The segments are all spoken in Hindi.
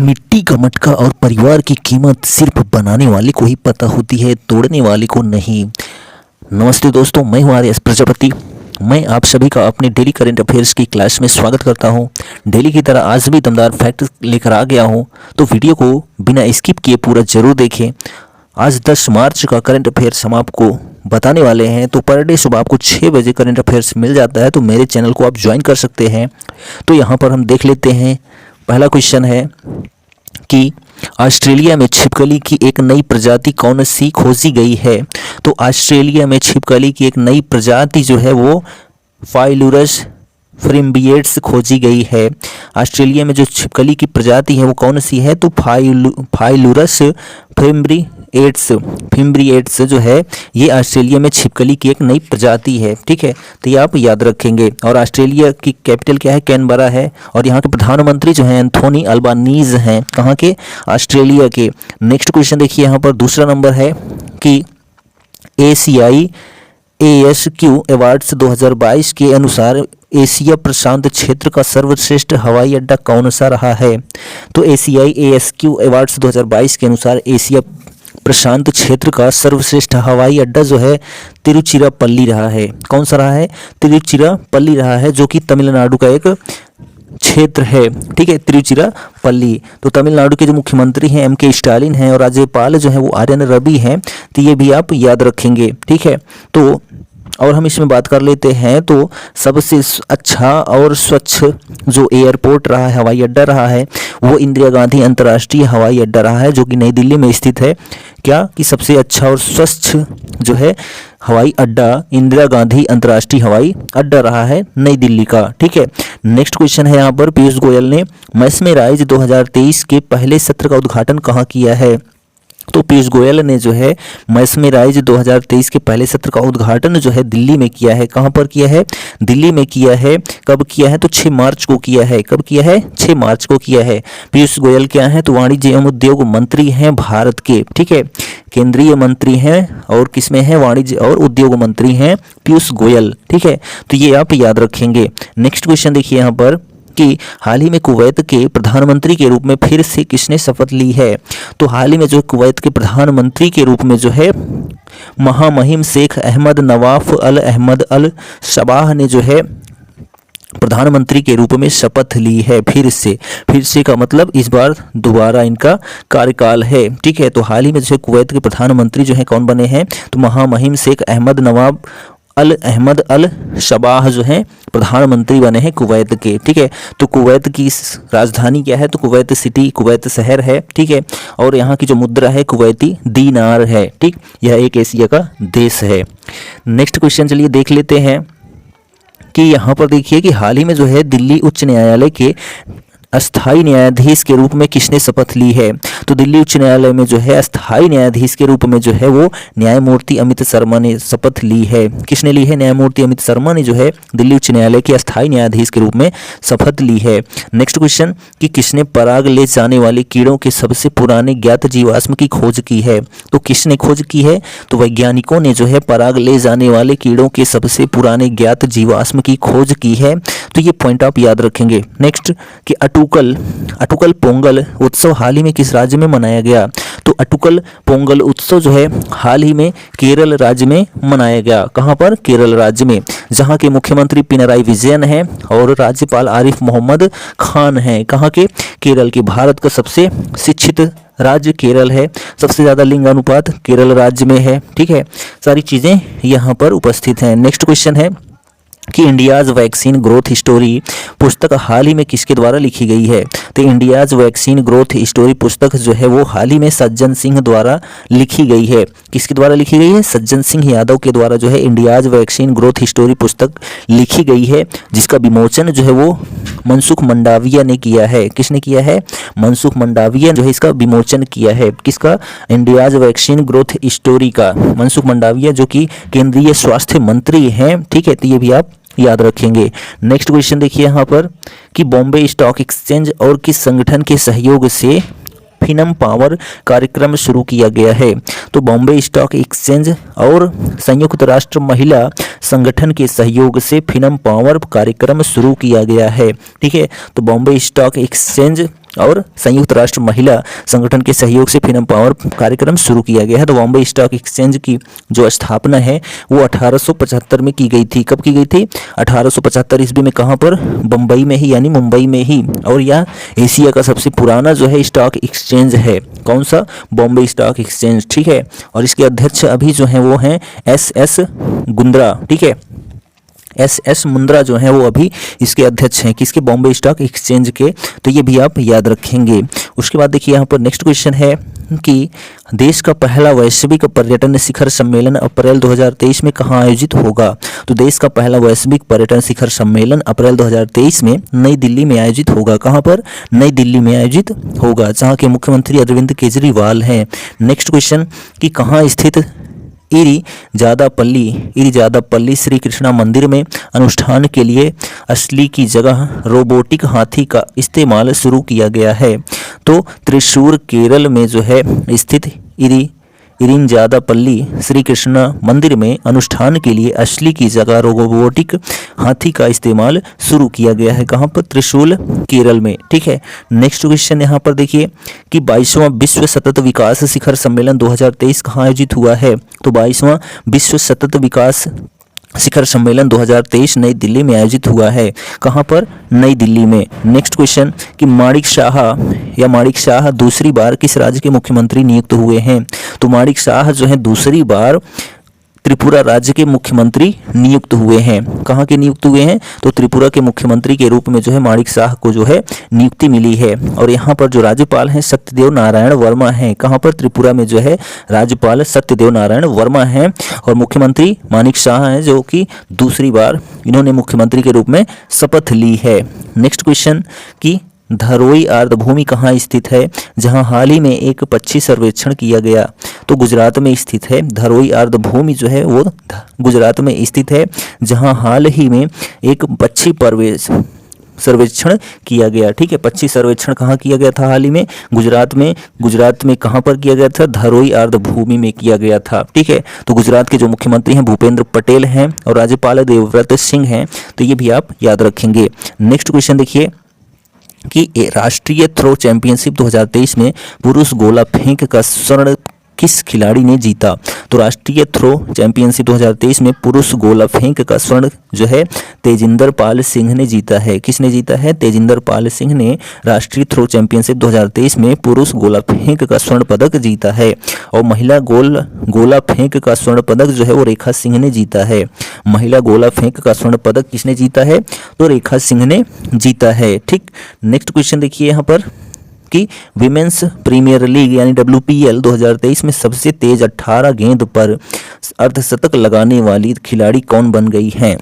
मिट्टी का मटका और परिवार की कीमत सिर्फ बनाने वाले को ही पता होती है, तोड़ने वाले को नहीं। नमस्ते दोस्तों, मैं हूं आर्यस प्रजापति। मैं आप सभी का अपने डेली करंट अफेयर्स की क्लास में स्वागत करता हूं। डेली की तरह आज भी दमदार फैक्ट लेकर आ गया हूं, तो वीडियो को बिना स्किप किए पूरा जरूर देखें। आज 10 मार्च का करंट अफेयर्स हम आपको बताने वाले हैं। तो पर डे सुबह आपको 6 बजे करंट अफेयर्स मिल जाता है, तो मेरे चैनल को आप ज्वाइन कर सकते हैं। तो यहाँ पर हम देख लेते हैं। पहला क्वेश्चन है कि ऑस्ट्रेलिया में छिपकली की एक नई प्रजाति कौन सी खोजी गई है। तो ऑस्ट्रेलिया में छिपकली की एक नई प्रजाति जो है वो फाइलुरस फ्रिम्बिएट्स खोजी गई है। ऑस्ट्रेलिया में जो छिपकली की प्रजाति है वो कौन सी है, तो फाइलुरस फिम्ब्रिएट्स जो है ये ऑस्ट्रेलिया में छिपकली की एक नई प्रजाति है। ठीक है, तो ये आप याद रखेंगे। और ऑस्ट्रेलिया की कैपिटल क्या है, कैनबरा है। और यहाँ के प्रधानमंत्री जो हैं एंथोनी अल्बानीज हैं, कहाँ के, ऑस्ट्रेलिया के। नेक्स्ट क्वेश्चन देखिए, यहाँ पर दूसरा नंबर है कि एशियाई ASQ अवार्ड्स 2022 के अनुसार एशिया प्रशांत क्षेत्र का सर्वश्रेष्ठ हवाई अड्डा कौन सा रहा है। तो एशियाई ASQ अवार्ड्स 2022 के अनुसार एशिया प्रशांत क्षेत्र का सर्वश्रेष्ठ हवाई अड्डा जो है तिरुचिरापल्ली रहा है। कौन सा रहा है, तिरुचिरापल्ली रहा है, जो कि तमिलनाडु का एक क्षेत्र है। ठीक है, तिरुचिरापल्ली। तो तमिलनाडु के जो मुख्यमंत्री हैं MK स्टालिन हैं और राज्यपाल जो है वो आर्यन रवि हैं। तो ये भी आप याद रखेंगे। ठीक है, तो और हम इसमें बात कर लेते हैं। तो सबसे अच्छा और स्वच्छ जो एयरपोर्ट रहा है, हवाई अड्डा रहा है, वो इंदिरा गांधी अंतर्राष्ट्रीय हवाई अड्डा रहा है, जो कि नई दिल्ली में स्थित है। क्या कि सबसे अच्छा और स्वच्छ जो है हवाई अड्डा इंदिरा गांधी अंतर्राष्ट्रीय हवाई अड्डा रहा है नई दिल्ली का। ठीक है, नेक्स्ट क्वेश्चन है यहाँ पर, पीयूष गोयल ने मैस्मेराइज 2023 के पहले सत्र का उद्घाटन कहाँ किया है। तो पीयूष गोयल ने जो है मैस्मेराइज 2023 के पहले सत्र का उद्घाटन जो है दिल्ली में किया है। कहाँ पर किया है, दिल्ली में किया है। कब किया है, तो 6 मार्च को किया है। कब किया है, 6 मार्च को किया है। पीयूष गोयल क्या है, तो वाणिज्य एवं उद्योग मंत्री हैं भारत के। ठीक है, केंद्रीय मंत्री हैं और किसमें है, वाणिज्य और उद्योग मंत्री हैं पीयूष गोयल। ठीक है, तो ये आप याद रखेंगे। नेक्स्ट क्वेश्चन देखिए यहाँ पर कि हाल ही में कुवैत के प्रधानमंत्री के रूप में फिर से किसने शपथ ली है। तो हाल ही में जो कुवैत के प्रधानमंत्री के रूप में जो है महामहिम शेख अहमद नवाफ अल अहमद अल सबाह ने जो है प्रधानमंत्री के रूप में शपथ ली है। फिर से का मतलब इस बार दोबारा इनका कार्यकाल है। ठीक है, तो हाल ही में जो है कुवैत के प्रधानमंत्री जो है कौन बने हैं, तो महामहिम शेख अहमद नवाफ अल अहमद अल शबाह जो है प्रधानमंत्री बने हैं कुवैत के। ठीक है, तो कुवैत की राजधानी क्या है, तो कुवैत सिटी, कुवैत शहर है। ठीक है, और यहाँ की जो मुद्रा है कुवैती दीनार है। ठीक, यह एक एशिया का देश है। नेक्स्ट क्वेश्चन चलिए देख लेते हैं कि यहाँ पर देखिए कि हाल ही में जो है दिल्ली उच्च न्यायालय के अस्थाई न्यायाधीश के रूप में किसने शपथ ली है। तो दिल्ली उच्च न्यायालय में जो है अस्थाई न्यायाधीश के रूप में जो है वो न्यायमूर्ति अमित शर्मा ने शपथ ली है। किसने ली है, न्यायमूर्ति अमित शर्मा ने जो है दिल्ली उच्च न्यायालय के अस्थाई न्यायाधीश के रूप में शपथ ली है। नेक्स्ट क्वेश्चन कि किसने पराग ले जाने वाले कीड़ों के सबसे पुराने ज्ञात जीवाश्म की खोज की है। तो किसने खोज की है, तो वैज्ञानिकों ने जो है पराग ले जाने वाले कीड़ों के सबसे पुराने ज्ञात जीवाश्म की खोज की है। तो ये पॉइंट आप याद रखेंगे। नेक्स्ट कि अटुकल पोंगल उत्सव हाल ही में किस राज्य में मनाया गया। तो अटुकल पोंगल उत्सव जो है हाल ही में केरल राज्य में मनाया गया। कहाँ पर, केरल राज्य में, जहाँ के मुख्यमंत्री पिनराई विजयन हैं और राज्यपाल आरिफ मोहम्मद खान हैं। कहाँ के, केरल के। भारत का सबसे शिक्षित राज्य केरल है, सबसे ज़्यादा लिंग अनुपात केरल राज्य में है। ठीक है, सारी चीज़ें यहाँ पर उपस्थित हैं। नेक्स्ट क्वेश्चन है कि इंडियाज़ वैक्सीन ग्रोथ स्टोरी पुस्तक हाल ही में किसके द्वारा लिखी गई है। तो इंडियाज़ वैक्सीन ग्रोथ स्टोरी पुस्तक जो है वो हाल ही में सज्जन सिंह द्वारा लिखी गई है। किसके द्वारा लिखी गई है, सज्जन सिंह यादव के द्वारा जो है इंडियाज़ वैक्सीन ग्रोथ स्टोरी पुस्तक लिखी गई है, जिसका विमोचन जो है वो मनसुख मंडाविया ने किया है। किसने किया है, मनसुख मंडाविया जो है इसका विमोचन किया है। किसका, इंडियाज़ वैक्सीन ग्रोथ स्टोरी का मनसुख मंडाविया, जो कि केंद्रीय स्वास्थ्य मंत्री हैं। ठीक है, तो ये भी आप याद रखेंगे। नेक्स्ट क्वेश्चन देखिए यहाँ पर कि बॉम्बे स्टॉक एक्सचेंज और किस संगठन के सहयोग से फिनम पावर कार्यक्रम शुरू किया गया है। तो बॉम्बे स्टॉक एक्सचेंज और संयुक्त राष्ट्र महिला संगठन के सहयोग से फिनम पावर कार्यक्रम शुरू किया गया है। ठीक है, तो बॉम्बे स्टॉक एक्सचेंज और संयुक्त राष्ट्र महिला संगठन के सहयोग से फ्रीडम पावर कार्यक्रम शुरू किया गया है। तो बॉम्बे स्टॉक एक्सचेंज की जो स्थापना है वो 1875 में की गई थी। कब की गई थी? 1875 ईस्वी में। कहाँ पर? बम्बई में ही, यानी मुंबई में ही। और यह एशिया का सबसे पुराना जो है स्टॉक एक्सचेंज है। कौन सा? बॉम्बे स्टॉक एक्सचेंज, ठीक है। और इसके अध्यक्ष अभी जो हैं वो हैं एस गुंद्रा, ठीक है। एस मुंद्रा जो है वो अभी इसके अध्यक्ष हैं, किसके? बॉम्बे स्टॉक एक्सचेंज के। तो ये भी आप याद रखेंगे। उसके बाद देखिए यहाँ पर नेक्स्ट क्वेश्चन है कि देश का पहला वैश्विक पर्यटन शिखर सम्मेलन अप्रैल 2023 में कहाँ आयोजित होगा? तो देश का पहला वैश्विक पर्यटन शिखर सम्मेलन अप्रैल 2023 में नई दिल्ली में आयोजित होगा। कहाँ पर? नई दिल्ली में आयोजित होगा, जहाँ के मुख्यमंत्री अरविंद केजरीवाल हैं। नेक्स्ट क्वेश्चन कि कहाँ स्थित इरिजादापल्ली श्री कृष्णा मंदिर में अनुष्ठान के लिए असली की जगह रोबोटिक हाथी का इस्तेमाल शुरू किया गया है। तो त्रिशूर केरल में जो है स्थित इरिंजादापल्ली श्री कृष्ण मंदिर में अनुष्ठान के लिए असली की जगह रोबोटिक हाथी का इस्तेमाल शुरू किया गया है। कहाँ पर? त्रिशूल केरल में, ठीक है। नेक्स्ट क्वेश्चन यहाँ पर देखिए कि 22वां विश्व सतत विकास शिखर सम्मेलन 2023 कहाँ आयोजित हुआ है? तो 22वां विश्व सतत विकास शिखर सम्मेलन 2023 नई दिल्ली में आयोजित हुआ है। कहाँ पर? नई दिल्ली में। नेक्स्ट क्वेश्चन कि माणिक शाह दूसरी बार किस राज्य के मुख्यमंत्री नियुक्त हुए हैं? तो माणिक शाह जो है दूसरी बार त्रिपुरा राज्य के मुख्यमंत्री नियुक्त हुए हैं। कहाँ के नियुक्त हुए हैं? तो त्रिपुरा के मुख्यमंत्री के रूप में जो है माणिक शाह को जो है नियुक्ति मिली है। और यहाँ पर जो राज्यपाल हैं सत्यदेव नारायण वर्मा हैं। कहाँ पर? त्रिपुरा में जो है राज्यपाल सत्यदेव नारायण वर्मा हैं और मुख्यमंत्री माणिक शाह हैं, जो कि दूसरी बार इन्होंने मुख्यमंत्री के रूप में शपथ ली है। नेक्स्ट क्वेश्चन कि धरोई आर्द्रभूमि कहाँ स्थित है, जहाँ हाल ही में एक पक्षी सर्वेक्षण किया गया? तो गुजरात में स्थित है। धरोई आर्द्रभूमि जो है वो गुजरात में स्थित है, जहाँ हाल ही में एक पक्षी सर्वेक्षण किया गया, ठीक है। पक्षी सर्वेक्षण कहाँ किया गया था? हाल ही में गुजरात में कहाँ पर किया गया था? धरोई आर्द्रभूमि में किया गया था, ठीक है। तो गुजरात के जो मुख्यमंत्री हैं भूपेंद्र पटेल हैं और राज्यपाल देवव्रत सिंह हैं। तो ये भी आप याद रखेंगे। नेक्स्ट क्वेश्चन देखिए कि राष्ट्रीय थ्रो चैंपियनशिप 2023 में पुरुष गोला फेंक का स्वर्ण किस खिलाड़ी ने जीता? तो राष्ट्रीय थ्रो चैंपियनशिप 2023 में पुरुष गोला फेंक का स्वर्ण जो है तेजिंदर पाल सिंह ने जीता है। किसने जीता है? तेजिंदर पाल सिंह ने राष्ट्रीय थ्रो चैंपियनशिप 2023 में पुरुष गोला फेंक का स्वर्ण पदक जीता है। और महिला गोला फेंक का स्वर्ण पदक जो है वो रेखा सिंह ने जीता है। महिला गोला फेंक का स्वर्ण पदक किसने जीता है? तो रेखा सिंह ने जीता है, ठीक। नेक्स्ट क्वेश्चन देखिए यहाँ पर कि विमेंस प्रीमियर लीग यानी WPL 2023 में सबसे तेज 18 गेंद पर अर्धशतक लगाने वाली खिलाड़ी कौन बन गई हैं?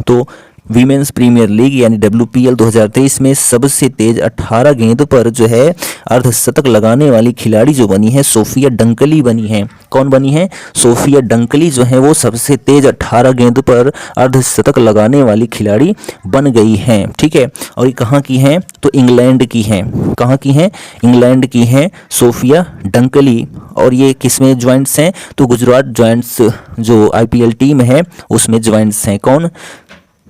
तो वीमेंस प्रीमियर लीग यानी WPL 2023 में सबसे तेज 18 गेंद पर जो है अर्धशतक लगाने वाली खिलाड़ी जो बनी है सोफिया डंकली बनी है। कौन बनी है? सोफिया डंकली जो है वो सबसे तेज 18 गेंद पर अर्धशतक लगाने वाली खिलाड़ी बन गई हैं, ठीक है। और ये कहाँ की हैं? तो इंग्लैंड की हैं। कहाँ की हैं? इंग्लैंड की हैं सोफिया डंकली। और ये किसमें ज्वाइंट्स हैं? तो गुजरात ज्वाइंट्स जो IPL टीम है उसमें ज्वाइंट्स हैं। कौन?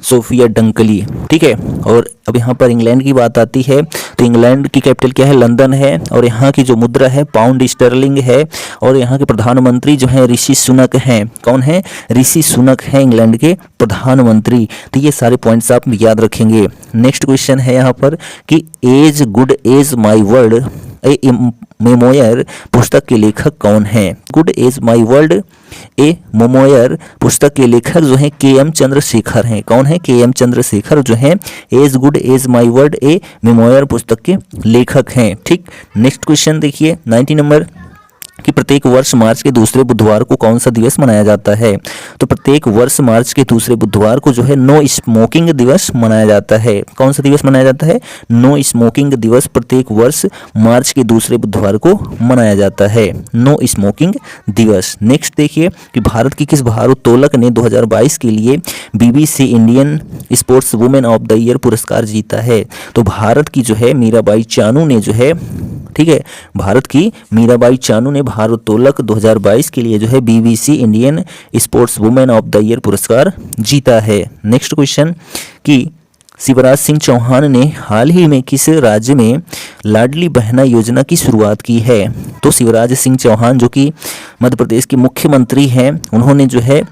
सोफिया डंकली, ठीक है। और अब यहाँ पर इंग्लैंड की बात आती है तो इंग्लैंड की कैपिटल क्या है? लंदन है। और यहाँ की जो मुद्रा है पाउंड स्टर्लिंग है। और यहाँ के प्रधानमंत्री जो हैं ऋषि सुनक हैं। कौन है? ऋषि सुनक हैं इंग्लैंड के प्रधानमंत्री। तो ये सारे पॉइंट्स आप याद रखेंगे। नेक्स्ट क्वेश्चन है यहाँ पर कि as good as my world a memoir पुस्तक के लेखक कौन है? Good as my world a memoir पुस्तक के लेखक जो हैं KM चंद्रशेखर हैं। कौन है? KM चंद्रशेखर जो हैं as good as my world a memoir पुस्तक के लेखक हैं, ठीक। नेक्स्ट क्वेश्चन देखिए 90 नंबर कि प्रत्येक वर्ष मार्च के दूसरे बुधवार को कौन सा दिवस मनाया जाता है? तो प्रत्येक वर्ष मार्च के दूसरे बुधवार को जो है नो स्मोकिंग दिवस मनाया जाता है। कौन सा दिवस मनाया जाता है? नो स्मोकिंग दिवस प्रत्येक वर्ष मार्च के दूसरे बुधवार को मनाया जाता है, नो स्मोकिंग दिवस। नेक्स्ट देखिए कि भारत की किस भारोत्तोलक ने 2022 के लिए BBC Indian sports women of the year पुरस्कार जीता है? तो भारत की जो है मीराबाई चानू ने जो है, ठीक है, भारत की मीराबाई चानू ने भारोत्तोलक 2022 के लिए जो है BBC Indian sports women of the year पुरस्कार जीता है। नेक्स्ट क्वेश्चन कि शिवराज सिंह चौहान ने हाल ही में किस राज्य में लाडली बहना योजना की शुरुआत की है? तो शिवराज सिंह चौहान जो कि मध्य प्रदेश के मुख्यमंत्री हैं, उन्होंने जो है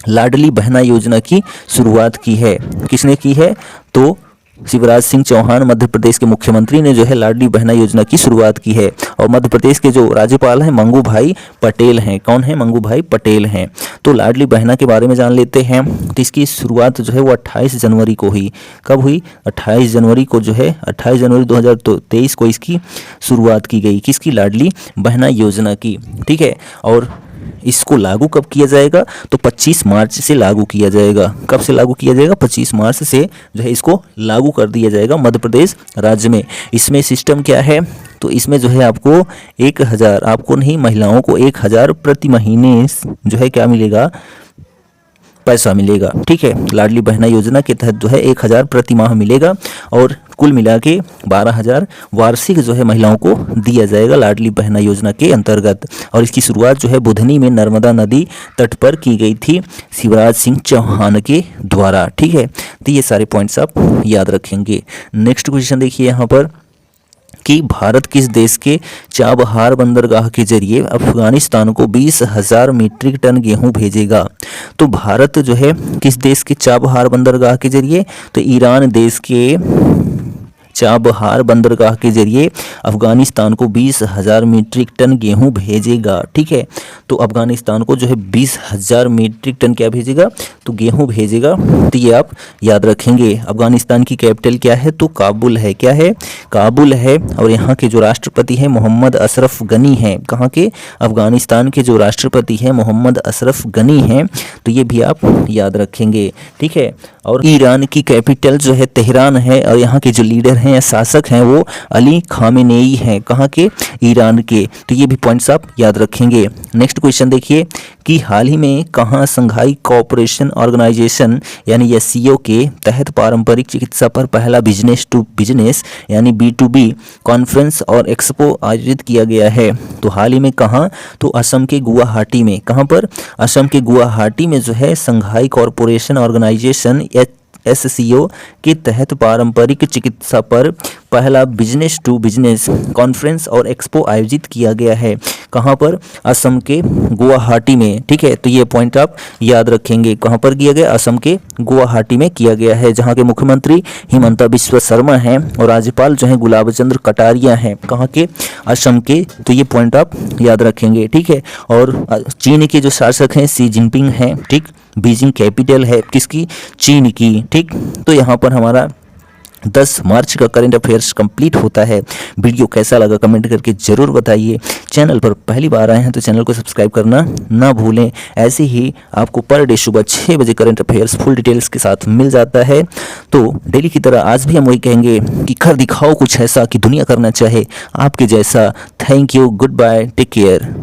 लाडली बहना योजना की शुरुआत की है। किसने की है? तो शिवराज सिंह चौहान मध्य प्रदेश के मुख्यमंत्री ने जो है लाडली बहना योजना की शुरुआत की है। और मध्य प्रदेश के जो राज्यपाल हैं मंगू भाई पटेल हैं। कौन है? मंगू भाई पटेल हैं। तो लाडली बहना के बारे में जान लेते हैं। तो इसकी शुरुआत जो है वो 28 जनवरी को हुई। कब हुई? 28 जनवरी को जो है 28 जनवरी 2023 को इसकी शुरुआत की गई। किसकी? लाडली बहना योजना की। ठीक है। और इसको लागू कब किया जाएगा? तो 25 मार्च से लागू किया जाएगा। कब से लागू किया जाएगा? 25 मार्च से जो है इसको लागू कर दिया जाएगा मध्य प्रदेश राज्य में। इसमें सिस्टम क्या है? तो इसमें जो है आपको 1000, आपको नहीं, महिलाओं को 1000 प्रति महीने जो है क्या मिलेगा? पैसा मिलेगा। ठीक है। लाडली बहना योजना के तहत जो है 1000 प्रति माह मिलेगा और कुल मिला के 12000 वार्षिक जो है महिलाओं को दिया जाएगा लाडली बहना योजना के अंतर्गत। और इसकी शुरुआत जो है बुधनी में नर्मदा नदी तट पर की गई थी शिवराज सिंह चौहान के द्वारा। ठीक है। तो ये सारे पॉइंट्स आप याद रखेंगे। नेक्स्ट क्वेश्चन देखिए यहाँ पर कि भारत किस देश के चाबहार बंदरगाह के जरिए अफगानिस्तान को 20,000 मीट्रिक टन गेहूं भेजेगा? तो भारत जो है किस देश के चाबहार बंदरगाह के जरिए? तो ईरान देश के चाबहार बंदरगाह के जरिए अफगानिस्तान को 20,000 मीट्रिक टन गेहूं भेजेगा। ठीक है। तो अफगानिस्तान को जो है 20,000 मीट्रिक टन क्या भेजेगा? तो गेहूं भेजेगा। तो ये आप याद रखेंगे। अफगानिस्तान की कैपिटल क्या है? तो काबुल है। क्या है? काबुल है। और यहाँ के जो राष्ट्रपति हैं मोहम्मद अशरफ गनी हैं। कहाँ के? अफगानिस्तान के जो राष्ट्रपति हैं मोहम्मद अशरफ गनी हैं। तो ये भी आप याद रखेंगे। ठीक है। और ईरान की कैपिटल जो है तेहरान है और यहाँ के जो लीडर हैं या शासक हैं वो अली खामेनेई हैं। कहाँ के? ईरान के। तो ये भी पॉइंट्स आप याद रखेंगे। नेक्स्ट क्वेश्चन देखिए कि हाल ही में कहाँ संघाई कोऑपरेशन ऑर्गेनाइजेशन यानी SCO के तहत पारंपरिक चिकित्सा पर पहला बिजनेस टू बिजनेस यानी B2B कॉन्फ्रेंस और एक्सपो आयोजित किया गया है? तो हाल ही में कहाँ? तो असम के गुवाहाटी में। कहाँ पर? असम के गुवाहाटी में जो है संघाई कॉरपोरेशन ऑर्गेनाइजेशन SCO के तहत पारंपरिक चिकित्सा पर पहला बिजनेस टू बिजनेस कॉन्फ्रेंस और एक्सपो आयोजित किया गया है। कहाँ पर? असम के गुवाहाटी में। ठीक है। तो ये पॉइंट आप याद रखेंगे। कहाँ पर किया गया? असम के गुवाहाटी में किया गया है, जहाँ के मुख्यमंत्री हिमंता बिस्वा शर्मा हैं और राज्यपाल जो है गुलाब चंद्र कटारिया हैं। कहाँ के? असम के। तो ये पॉइंट आप याद रखेंगे। ठीक है। और चीन के जो शासक हैं शी जिनपिंग हैं। ठीक। बीजिंग कैपिटल है किसकी? चीन की। ठीक। तो यहाँ पर हमारा 10 मार्च का करंट अफेयर्स कंप्लीट होता है। वीडियो कैसा लगा कमेंट करके ज़रूर बताइए। चैनल पर पहली बार आए हैं तो चैनल को सब्सक्राइब करना ना भूलें। ऐसे ही आपको पर डे सुबह 6 बजे करंट अफेयर्स फुल डिटेल्स के साथ मिल जाता है। तो डेली की तरह आज भी हम वही कहेंगे कि कर दिखाओ कुछ ऐसा कि दुनिया करना चाहे आपके जैसा। Thank you. Goodbye. Take care.